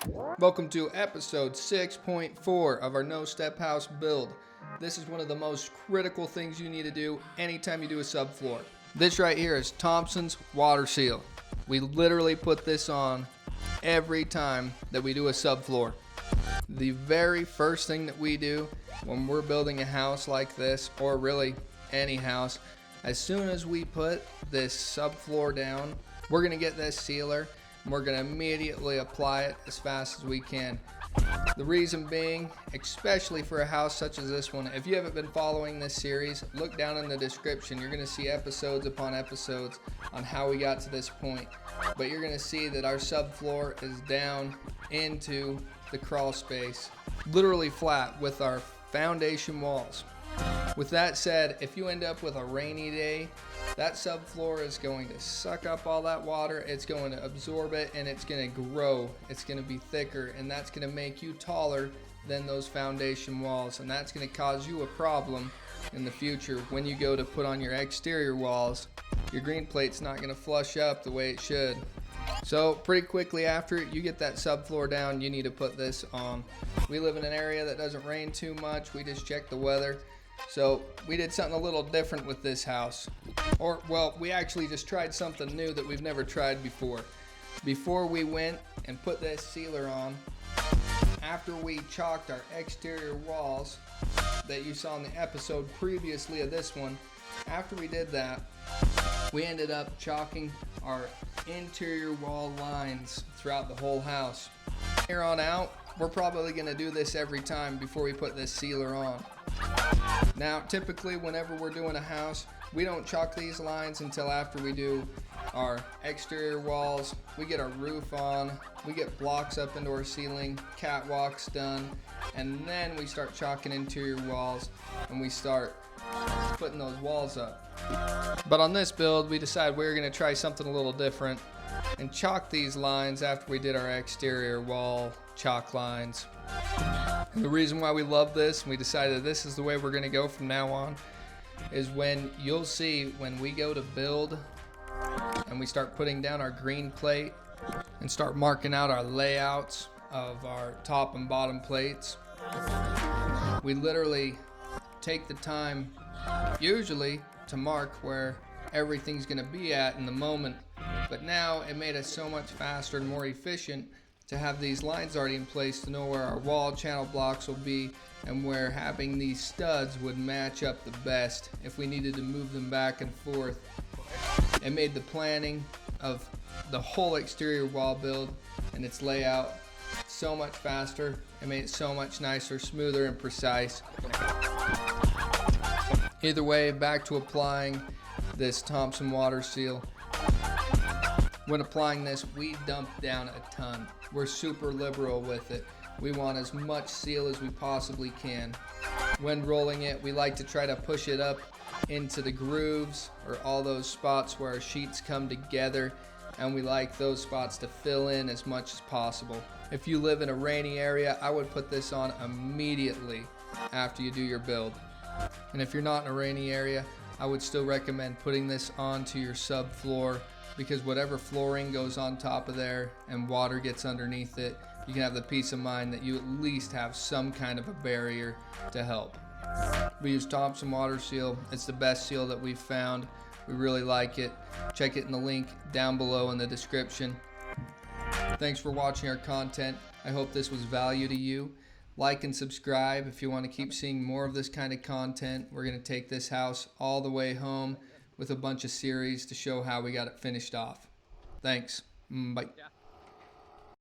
Welcome to episode 6.4 of our No Step House build. This is one of the most critical things you need to do anytime you do a subfloor. This right here is Thompson's water seal. We literally put this on every time that we do a subfloor. The very first thing that we do when we're building a house like this, or really any house, as soon as we put this subfloor down, we're going to get this sealer and we're going to immediately apply it as fast as we can. The reason being, especially for a house such as this one, if you haven't been following this series, look down in the description. You're going to see episodes upon episodes on how we got to this point. But you're going to see that our subfloor is down into the crawl space, literally flat with our foundation walls. With that said, if you end up with a rainy day, that subfloor is going to suck up all that water, it's going to absorb it, and it's going to grow. It's going to be thicker, and that's going to make you taller than those foundation walls, and that's going to cause you a problem in the future when you go to put on your exterior walls. Your green plate's not going to flush up the way it should. So pretty quickly after you get that subfloor down, you need to put this on. We live in an area that doesn't rain too much. We just check the weather. So we did something a little different with this house. We actually just tried something new that we've never tried before. Before we went and put this sealer on, after we chalked our exterior walls that you saw in the episode previously of this one, after we did that, we ended up chalking our interior wall lines throughout the whole house. Here on out, we're probably going to do this every time before we put this sealer on. Now, typically whenever we're doing a house, we don't chalk these lines until after we do our exterior walls, we get our roof on, we get blocks up into our ceiling, catwalks done, and then we start chalking interior walls and we start putting those walls up. But on this build, we decided we were going to try something a little different and chalk these lines after we did our exterior wall chalk lines. And the reason why we love this, and we decided this is the way we're going to go from now on, is when you'll see when we go to build and we start putting down our green plate and start marking out our layouts of our top and bottom plates, we literally take the time usually to mark where everything's going to be at in the moment. But now it made us so much faster and more efficient to have these lines already in place to know where our wall channel blocks will be and where having these studs would match up the best if we needed to move them back and forth. It made the planning of the whole exterior wall build and its layout so much faster. It made it so much nicer, smoother, and precise. Either way, back to applying this Thompson water seal. When applying this, we dump down a ton. We're super liberal with it. We want as much seal as we possibly can. When rolling it, we like to try to push it up into the grooves or all those spots where our sheets come together, and we like those spots to fill in as much as possible. If you live in a rainy area, I would put this on immediately after you do your build. And if you're not in a rainy area, I would still recommend putting this onto your subfloor, because whatever flooring goes on top of there and water gets underneath it, you can have the peace of mind that you at least have some kind of a barrier to help. We use Thompson water seal. It's the best seal that we've found. We really like it. Check it in the link down below in the description. Thanks for watching our content. I hope this was value to you. Like and subscribe if you want to keep seeing more of this kind of content. We're going to take this house all the way home with a bunch of series to show how we got it finished off. Thanks. Bye.